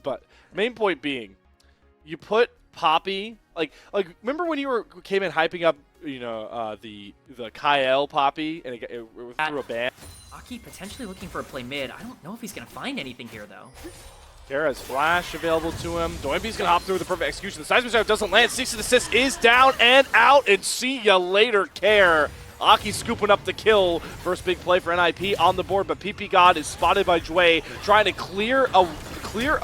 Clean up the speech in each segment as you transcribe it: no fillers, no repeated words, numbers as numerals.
but main point being, you put Poppy, like remember when you came in hyping up, you know, the Kyle Poppy, and it was through a ban? Aki potentially looking for a play mid. I don't know if he's going to find anything here, though. Kara's flash available to him. Doinby's going to hop through with the perfect execution. The seismic shot doesn't land. 6 assist is down and out, and see ya later, Care. Aki scooping up the kill. First big play for NIP on the board, but PP God is spotted by Jway, trying to clear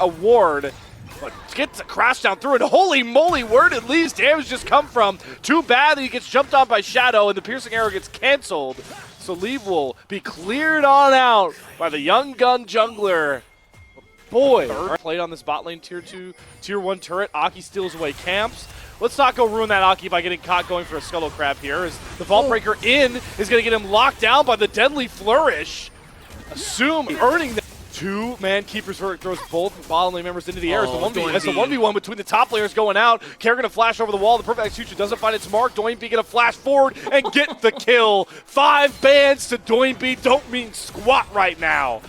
a ward, but gets a crash down through it. Holy moly, where did Lee's damage just come from? Too bad that he gets jumped on by Shadow, and the piercing arrow gets canceled. So Leave will be cleared on out by the young gun jungler. Boy, played on this bot lane tier 2, tier 1 turret. Aki steals away camps. Let's not go ruin that Aki by getting caught going for a Scuttle Crab here, as the Vault Breaker in is going to get him locked down by the Deadly Flourish. Assume earning that. Two-man Keeper's Verdict throws both bottom lane members into the air as the 1v1 between the top players going out. Kara going to flash over the wall. The perfect execution doesn't find its mark. Doinby going to flash forward and get the kill. 5 bans to Doinby don't mean squat right now.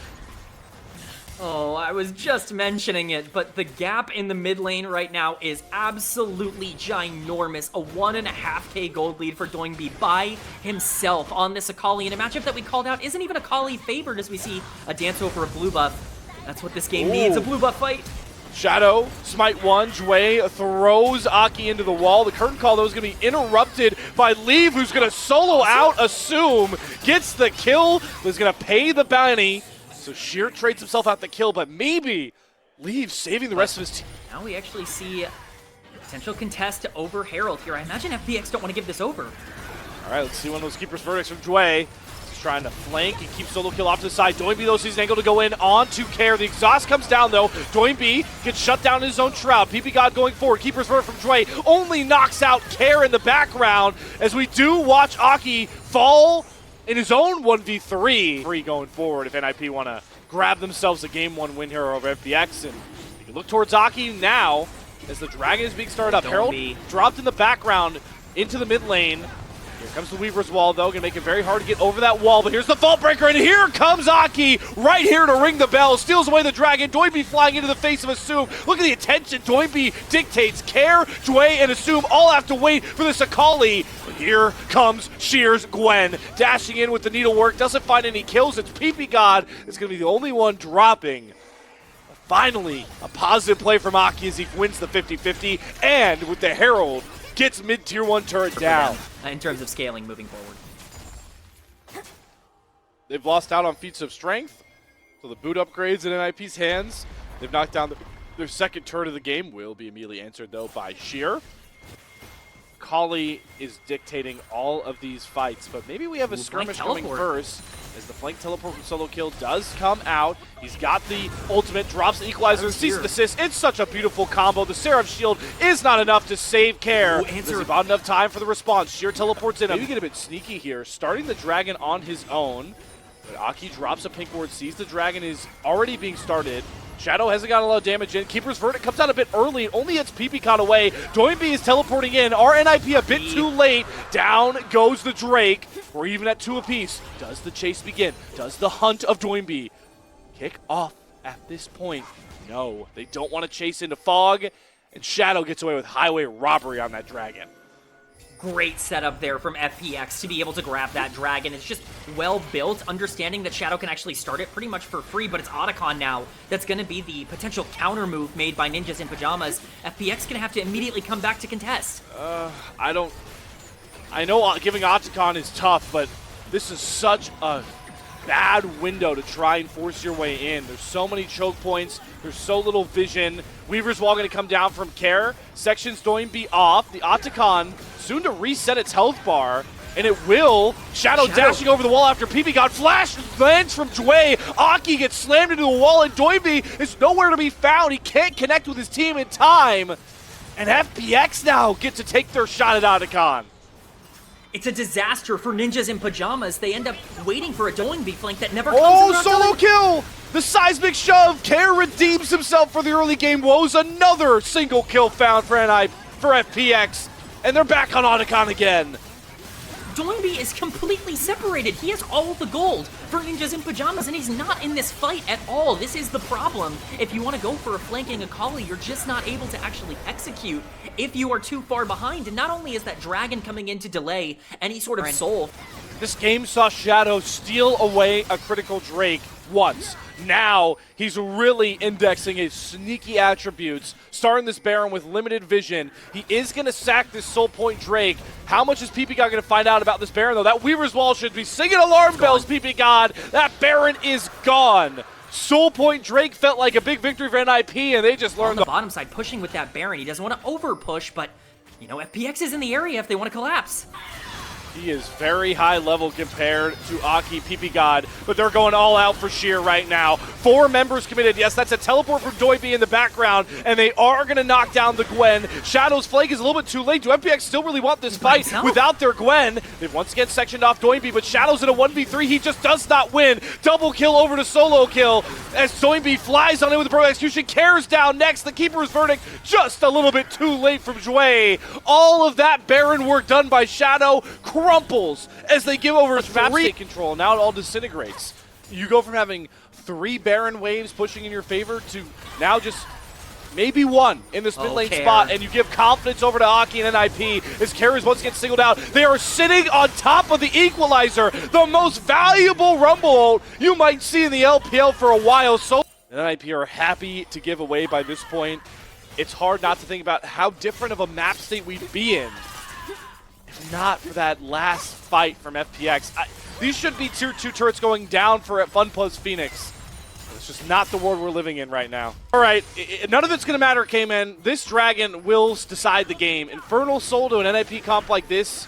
Oh, I was just mentioning it, but the gap in the mid lane right now is absolutely ginormous. A 1.5k gold lead for Doinby by himself on this Akali in a matchup that we called out isn't even Akali favored, as we see a dance over a blue buff. That's what this game needs, a blue buff fight. Shadow, smite 1, Jway throws Aki into the wall. The curtain call, though, is going to be interrupted by Leave, who's going to solo out, Assume, gets the kill, who's going to pay the bounty. So Sheer trades himself out the kill, but maybe Leave saving the rest of his team. Now we actually see a potential contest over Herald here. I imagine FPX don't want to give this over. All right, let's see one of those Keeper's Verdicts from Jway. He's trying to flank and keep solo kill off to the side. Doinby, though, sees an angle to go in on to Care. The exhaust comes down, though. Doinby gets shut down in his own shroud. PP God going forward. Keeper's Verdict from Jway only knocks out Care in the background, as we do watch Aki fall in his own 1v3 going forward if NIP want to grab themselves a Game 1 win here over FPX. And you can look towards Aki now as the Dragon is being started up. Herald dropped in the background into the mid lane. Here comes the Weaver's Wall, though. Going to make it very hard to get over that wall, but here's the Vault Breaker, and here comes Aki right here to ring the bell. Steals away the Dragon. Doinby flying into the face of Assume. Look at the attention Doinby dictates. Care, Jway, and Assume all have to wait for this Akali. Here comes Shears Gwen, dashing in with the needlework, doesn't find any kills. It's PP God is going to be the only one dropping. Finally, a positive play from Aki as he wins the 50-50, and with the Herald, gets mid-tier 1 turret down. In terms of scaling moving forward. They've lost out on feats of strength, so the boot upgrades in NIP's hands. They've knocked down their second turret of the game. Will be immediately answered, though, by Sheer. Kali is dictating all of these fights, but maybe we have a skirmish coming first, as the flank teleport from solo kill does come out. He's got the ultimate, drops the equalizer, sees the assist. It's such a beautiful combo. The Seraph Shield is not enough to save Care. There's about enough time for the response. Sheer teleports in. Maybe get a bit sneaky here, starting the Dragon on his own. But Aki drops a pink ward, sees the Dragon is already being started. Shadow hasn't got a lot of damage in. Keeper's Verdict comes out a bit early. It only hits PP caught away. Doinby is teleporting in. RNIP a bit too late. Down goes the Drake. We're even at 2 apiece. Does the chase begin? Does the hunt of Doinby kick off at this point? No, they don't want to chase into Fog. And Shadow gets away with highway robbery on that Dragon. Great setup there from FPX to be able to grab that Dragon. It's just well built, understanding that Shadow can actually start it pretty much for free, but it's Otacon now that's going to be the potential counter move made by Ninjas in Pyjamas. FPX going to have to immediately come back to contest. I know giving Otacon is tough, but this is such a bad window to try and force your way in. There's so many choke points. There's so little vision. Weaver's Wall going to come down from Care. Section's Doinby off. The Otacon soon to reset its health bar, and it will. Shadow dashing over the wall after PP got flashed. Lands from Jway. Aki gets slammed into the wall, and Doinby is nowhere to be found. He can't connect with his team in time. And FPX now get to take their shot at Otacon. It's a disaster for Ninjas in Pyjamas. They end up waiting for a Doinby flank that never comes. Solo kill! The seismic shove. Care redeems himself for the early game woes. Another single kill found for FPX. And they're back on Otacon again. Doinby is completely separated. He has all the gold for Ninjas in Pyjamas, and he's not in this fight at all. This is the problem. If you want to go for a flanking Akali, you're just not able to actually execute if you are too far behind. And not only is that Dragon coming in to delay any sort of soul. This game saw Shadow steal away a critical Drake once. Now he's really indexing his sneaky attributes, starting this Baron with limited vision. He is going to sack this Soul Point Drake. How much is PP God going to find out about this Baron, though? That Weaver's Wall should be singing alarm bells, PP God. That Baron is gone. Soul Point Drake felt like a big victory for NIP, and they just learned on the bottom side, pushing with that Baron. He doesn't want to over push, but you know, FPX is in the area if they want to collapse. He is very high level compared to Aki, PP God, but they're going all out for Sheer right now. 4 members committed. Yes, that's a teleport from Doinby in the background, and they are going to knock down the Gwen. Shadow's flank is a little bit too late. Do FPX still really want this fight without their Gwen? They've once again sectioned off Doinby, but Shadow's in a 1v3. He just does not win. Double kill over to solo kill as Doinby flies on in with the Pro Execution. Cares down next. The Keeper's Verdict just a little bit too late from Jue. All of that Baron work done by Shadow crumples as they give over map state control. Now it all disintegrates. You go from having 3 Baron waves pushing in your favor to now just maybe 1 in this mid lane spot, and you give confidence over to Aki and NIP as carries once again singled out. They are sitting on top of the equalizer, the most valuable Rumble ult you might see in the LPL for a while. So NIP are happy to give away by this point. It's hard not to think about how different of a map state we'd be in if not for that last fight from FPX. These should be tier 2 turrets going down for FunPlus Phoenix. It's just not the world we're living in right now. All right, none of it's going to matter, K-Man. This Dragon will decide the game. Infernal Soul to an NIP comp like this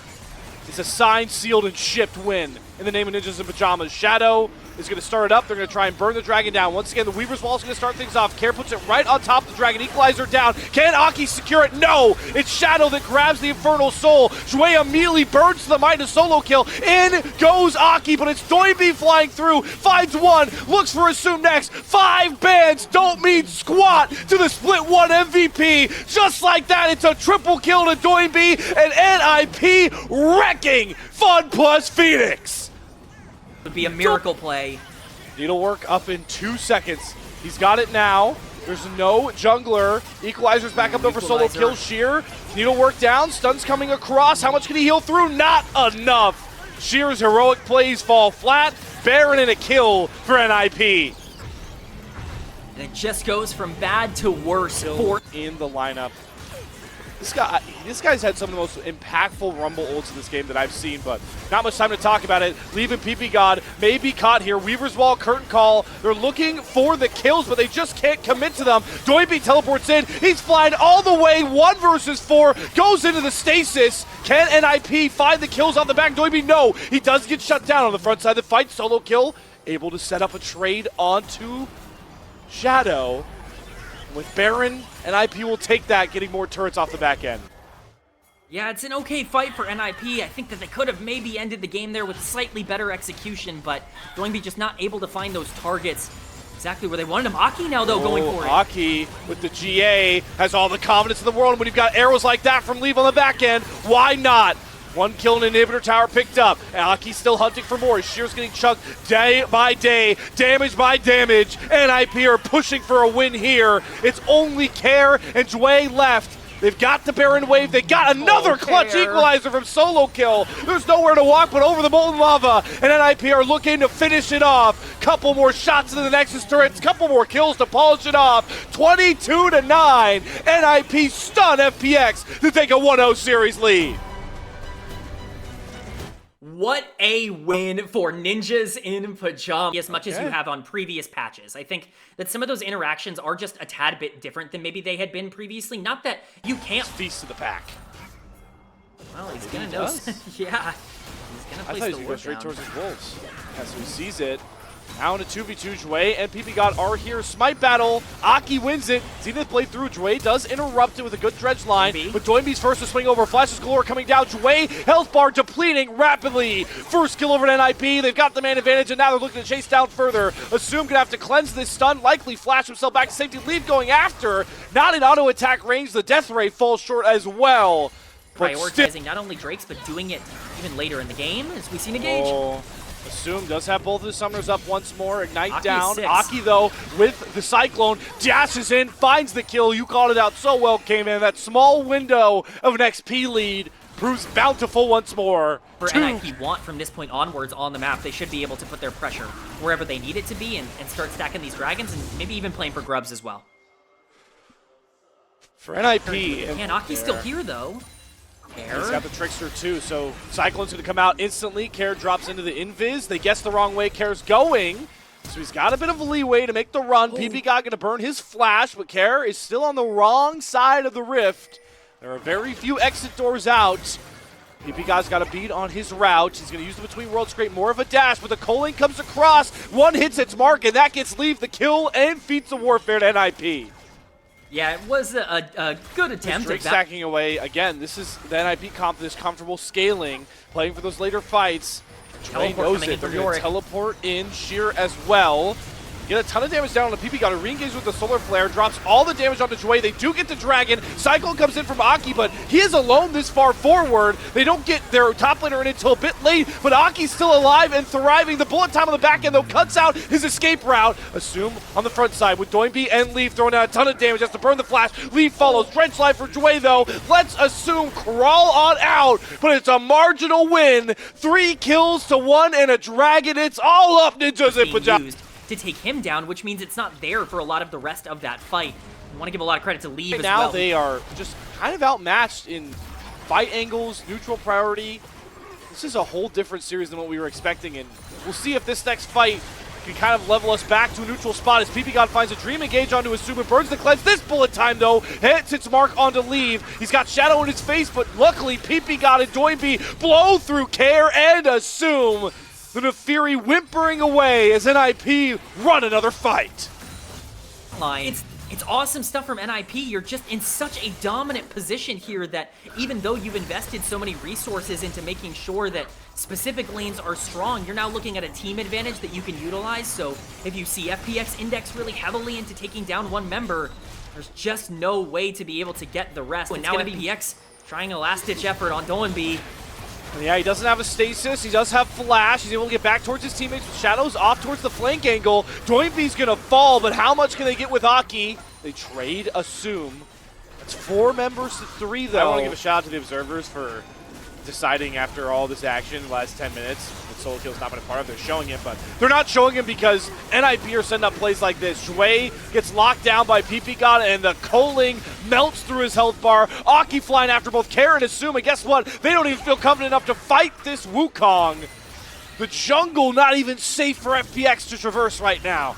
is a signed, sealed, and shipped win in the name of Ninjas in Pyjamas. Shadow is going to start it up. They're going to try and burn the Dragon down. Once again, the Weaver's Wall is going to start things off. Care puts it right on top of the Dragon. Equalizer down. Can Aki secure it? No! It's Shadow that grabs the Infernal Soul. Jue immediately burns to the mind of solo kill. In goes Aki, but it's Doinby flying through. Finds 1. Looks for Assume next. 5 bans don't mean squat to the Split 1 MVP. Just like that, it's a triple kill to Doinby and NIP wrecking FunPlus Phoenix. Would be a miracle play. Needlework up in 2 seconds. He's got it now. There's no jungler. Equalizer's back up over solo kill. Sheer. Needlework down. Stun's coming across. How much can he heal through? Not enough. Sheer's heroic plays fall flat. Baron and a kill for NIP. And it just goes from bad to worse. In the lineup. This guy's had some of the most impactful Rumble ults in this game that I've seen, but not much time to talk about it. Leaving PP God may be caught here. Weaver's Wall, curtain call. They're looking for the kills, but they just can't commit to them. Doinby teleports in. He's flying all the way. 1 versus 4. Goes into the stasis. Can NIP find the kills on the back? Doinby, no. He does get shut down on the front side of the fight. Solo kill. Able to set up a trade onto Shadow. With Baron, NIP will take that, getting more turrets off the back end. Yeah, it's an okay fight for NIP. I think that they could have maybe ended the game there with slightly better execution, but Doinby just not able to find those targets exactly where they wanted him. Aki now, though, going for it. Aki with the GA has all the confidence in the world. When you've got arrows like that from Leave on the back end, why not? 1 kill and inhibitor tower picked up. Aki's still hunting for more. Sheer's getting chunked day by day, damage by damage. NIP are pushing for a win here. It's only Care and Jue left. They've got the Baron wave. They got another clutch equalizer from solo kill. There's nowhere to walk but over the molten lava. And NIP are looking to finish it off. Couple more shots into the Nexus turrets. Couple more kills to polish it off. 22-9. NIP stun FPX to take a 1-0 series lead. What a win for Ninjas in Pyjamas, as much as you have on previous patches. I think that some of those interactions are just a tad bit different than maybe they had been previously. Not that you can't feast to the pack. Well, he's gonna know. Yeah, he's gonna place the ward down. I thought he was gonna go straight towards his wolves. As he sees it. Now in a 2v2, Jue and PP God are here. Smite battle. Aki wins it. Zenith blade through. Jue does interrupt it with a good dredge line. But Doinby's first to swing over. Flashes galore coming down. Jue, health bar depleting rapidly. First kill over to NIP. They've got the man advantage, and now they're looking to chase down further. Assume gonna have to cleanse this stun. Likely flash himself back to safety. Leave going after. Not in auto attack range. The death ray falls short as well. prioritizing not only Drake's, but doing it even later in the game, as we see Engage. Oh, Assume does have both of the summoners up once more. Ignite Aki down. 6. Aki, though, with the Cyclone, dashes in, finds the kill. You called it out so well, K-Man. That small window of an XP lead proves bountiful once more. For NIP want from this point onwards on the map, they should be able to put their pressure wherever they need it to be and start stacking these dragons and maybe even playing for grubs as well. For NIP. Can Aki's still here, though. Care. He's got the Trickster too, so Cyclone's going to come out instantly. Care drops into the invis. They guess the wrong way Care's going, so he's got a bit of leeway to make the run. PP got going to burn his flash, but Care is still on the wrong side of the rift. There are very few exit doors out. PP God's got a beat on his route. He's going to use the Between Worlds to create more of a dash, but the Culling comes across. One hits its mark, and that gets Leave the kill and feats the warfare to NIP. Yeah, it was a good attempt. Drake stacking away. Again, this is the NIP comp, this comfortable scaling, playing for those later fights. Trey knows it. They're going to teleport in Sheer as well. Get a ton of damage down on the PP. Got to re-engage with the Solar Flare. Drops all the damage onto Jway. They do get the Dragon. Cyclone comes in from Aki, but he is alone this far forward. They don't get their top laner in until a bit late, but Aki's still alive and thriving. The bullet time on the back end, though, cuts out his escape route. Assume on the front side with Doinby and Leaf throwing out a ton of damage. Has to burn the flash. Leaf follows. Drench life for Jway, though. Let's Assume crawl on out, but it's a marginal win. 3 kills to 1 and a Dragon. It's all up, Ninjas and Pyjamas. To take him down, which means it's not there for a lot of the rest of that fight. I want to give a lot of credit to Leave as well. Now they are just kind of outmatched in fight angles, neutral priority. This is a whole different series than what we were expecting, and we'll see if this next fight can kind of level us back to a neutral spot as PP God finds a Dream Engage onto Assume and burns the cleanse. This bullet time, though, hits its mark onto Leave. He's got Shadow in his face, but luckily PP God and Doinby blow through Care and Assume. The Nefiri whimpering away as NIP run another fight. It's awesome stuff from NIP. You're just in such a dominant position here that even though you've invested so many resources into making sure that specific lanes are strong, you're now looking at a team advantage that you can utilize. So if you see FPX index really heavily into taking down one member, there's just no way to be able to get the rest. And now FPX trying a last-ditch effort on Doinby. Yeah, he doesn't have a stasis. He does have flash. He's able to get back towards his teammates. Shadows off towards the flank angle. Doinby's going to fall, but how much can they get with Aki? They trade Assume. That's 4 members to 3, though. I want to give a shout out to the observers for deciding after all this action in the last 10 minutes that solo kill's not been a part of. They're showing it, but they're not showing him because NIP are setting up plays like this. Jway gets locked down by PP God, and the Culling melts through his health bar. Aki flying after both Care and Assume, and guess what? They don't even feel confident enough to fight this Wukong. The jungle not even safe for FPX to traverse right now.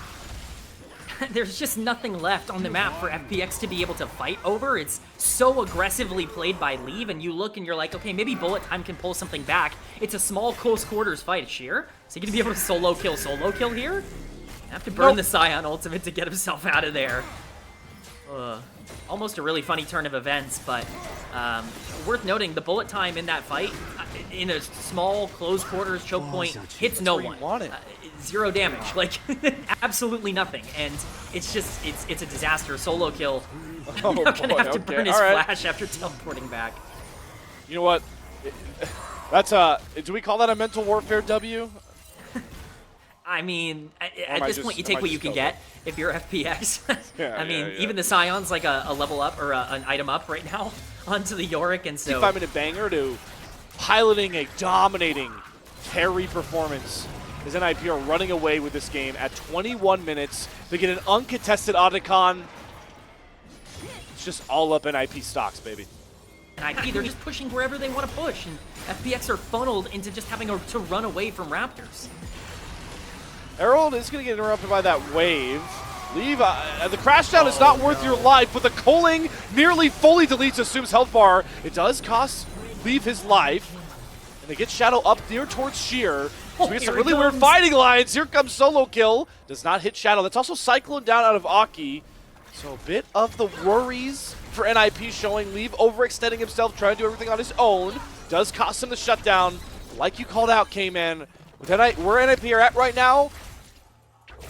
There's just nothing left on the map for FPX to be able to fight over. It's so aggressively played by Leave, and you look and you're like, okay, maybe Bullet Time can pull something back. It's a small close quarters fight. Sheer, is he going to be able to solo kill here? Have to burn the Scion ultimate to get himself out of there. Almost a really funny turn of events, but worth noting, the bullet time in that fight, in a small close quarters choke point, hits no one. 0 damage, like absolutely nothing, and it's just it's a disaster. Solo kill. Oh, now gonna have to burn his flash after teleporting back. You know what? That's do we call that a mental warfare W? I mean, at this point, you take what you can get if you're FPX. I mean, even the Scion's like a level up or an item up right now onto the Yorick, and so 5-minute banger to piloting a dominating carry performance. As NIP are running away with this game at 21 minutes. They get an uncontested Otacon. It's just all up NIP stocks, baby. NIP, they're just pushing wherever they want to push, and FPX are funneled into just having to run away from Raptors. Herald is going to get interrupted by that wave. Leave, the crash down is not worth your life, but the Culling nearly fully deletes Assume's health bar. It does cost Leave his life, and they get Shadow up near towards Sheer. So we get some really weird fighting lines. Here comes solo kill. Does not hit Shadow. That's also Cyclone down out of Aki. So a bit of the worries for NIP showing. Leave overextending himself, trying to do everything on his own. Does cost him the shutdown. Like you called out, K-Man. Where NIP are at right now,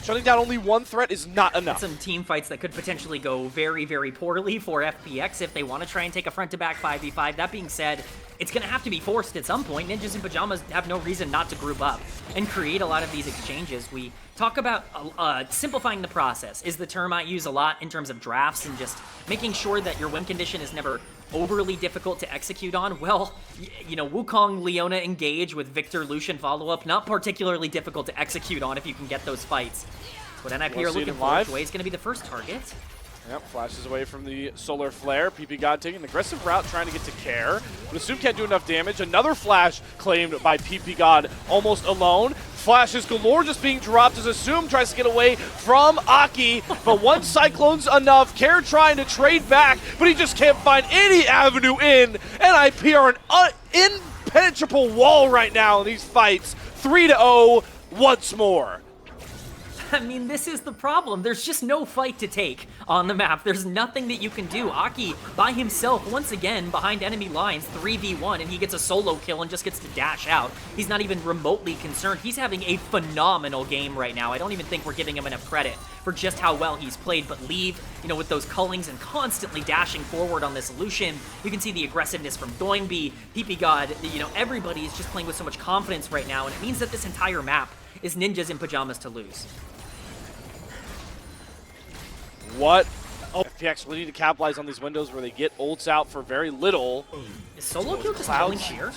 Shutting down only one threat is not enough. Some team fights that could potentially go very, very poorly for FPX if they want to try and take a front-to-back 5v5. That being said, it's going to have to be forced at some point. Ninjas in Pyjamas have no reason not to group up and create a lot of these exchanges. We talk about simplifying the process is the term I use a lot in terms of drafts and just making sure that your win condition is never overly difficult to execute on. Well, you know, Wukong, Leona engage with Victor, Lucian follow-up, not particularly difficult to execute on if you can get those fights. That's what NIP are looking for. Joy is going to be the first target. Yep, flashes away from the solar flare. PP God taking an aggressive route, trying to get to Care, but Assume can't do enough damage. Another flash claimed by PP God, almost alone. Flashes galore just being dropped as Assume tries to get away from Aki, but one Cyclone's enough. Care trying to trade back, but he just can't find any avenue in. NIP are an impenetrable wall right now in these fights. 3-0 once more. I mean, this is the problem. There's just no fight to take on the map. There's nothing that you can do. Aki, by himself, once again, behind enemy lines, 3v1, and he gets a solo kill and just gets to dash out. He's not even remotely concerned. He's having a phenomenal game right now. I don't even think we're giving him enough credit for just how well he's played, but Leave, you know, with those cullings and constantly dashing forward on this Lucian, you can see the aggressiveness from Doingby, PP God, you know, everybody is just playing with so much confidence right now, and it means that this entire map is Ninjas in Pyjamas to lose. What? Oh, FPX really need to capitalize on these windows where they get ults out for very little. Is solo kill just killing Sheer?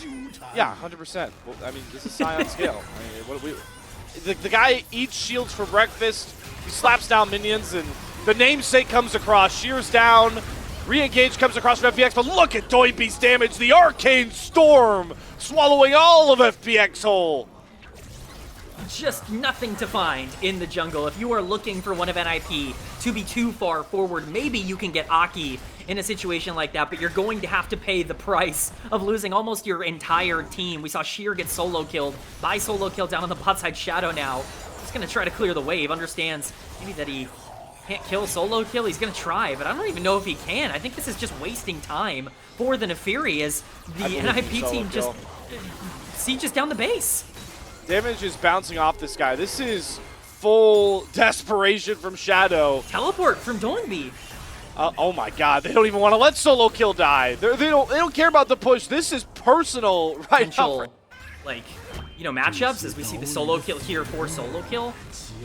Yeah, 100%. Well, I mean, this is Scion scale. I mean, what we, the guy eats shields for breakfast. He slaps down minions, and the namesake comes across. Sheer's down. Re-engage comes across from FPX, but look at Doingby's damage. The Arcane Storm swallowing all of FPX whole. Just nothing to find in the jungle. If you are looking for one of NIP to be too far forward, maybe you can get Aki in a situation like that, but you're going to have to pay the price of losing almost your entire team. We saw Sheer get solo killed by solo kill down on the bot side. Shadow now he's going to try to clear the wave, understands maybe that he can't kill solo kill. He's going to try, but I don't even know if he can. I think this is just wasting time for the Neferi as the NIP team just sieges down the base. Damage is bouncing off this guy. This is full desperation from Shadow. Teleport from Doingby. Oh my God! They don't even want to let solo kill die. They don't care about the push. This is personal right now. Like, you know, matchups as we see the solo kill here for solo kill.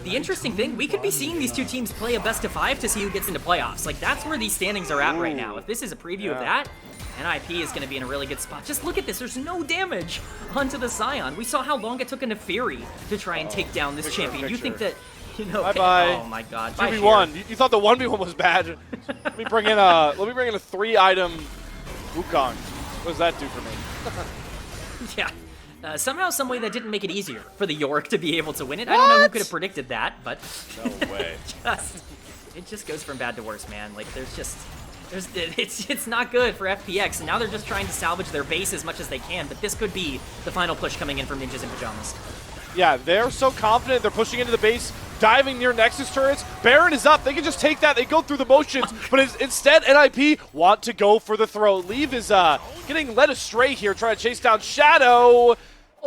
The interesting thing, we could be seeing these two teams play a best of 5 to see who gets into playoffs. Like, that's where these standings are at right now. If this is a preview of that, NIP is going to be in a really good spot. Just look at this. There's no damage onto the Scion. We saw how long it took a Neferi to try and take down this champion. You think that, you know... Bye-bye. Oh, my God. 2v1. You thought the 1v1 was bad. Let me bring in a 3-item Wukong. What does that do for me? Yeah. Somehow, some way that didn't make it easier for the York to be able to win it. I don't know who could have predicted that, but... No way. It just goes from bad to worse, man. Like, it's not good for FPX, and now they're just trying to salvage their base as much as they can, but this could be the final push coming in from Ninjas in Pyjamas. Yeah, they're so confident. They're pushing into the base, diving near Nexus turrets. Baron is up. They can just take that. They go through the motions, but instead, NIP want to go for the throw. Leave is getting led astray here, trying to chase down Shadow.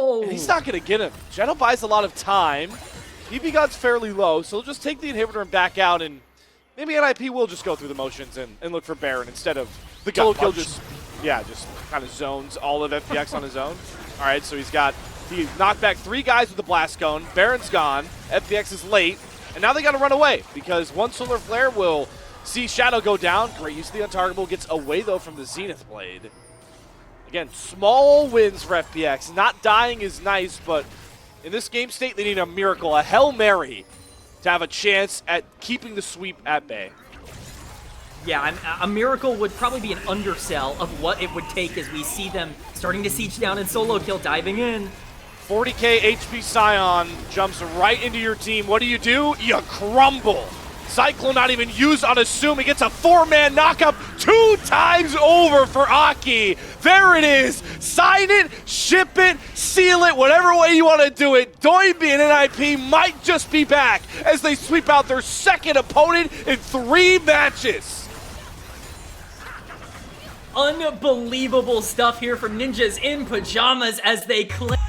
Oh. And he's not going to get him. Shadow buys a lot of time. PP God's fairly low, so he'll just take the inhibitor and back out, and maybe NIP will just go through the motions and look for Baron instead of the solo kill. Just kind of zones all of FPX on his own. All right, so he knocked back 3 guys with the blast cone. Baron's gone. FPX is late, and now they got to run away because one solar flare will see Shadow go down. Great use of the untargetable. Gets away though from the Zenith Blade. Again, small wins for FPX. Not dying is nice, but in this game state, they need a miracle, a Hail Mary, to have a chance at keeping the sweep at bay. Yeah, a miracle would probably be an undersell of what it would take as we see them starting to siege down and solo kill diving in. 40k HP Scion jumps right into your team. What do? You crumble. Cyclone not even used on Assume. He gets a 4-man knockup 2 times over for Aki. There it is. Sign it, ship it, seal it, whatever way you want to do it. Doingby and NIP might just be back as they sweep out their second opponent in 3 matches. Unbelievable stuff here from Ninjas in Pyjamas as they claim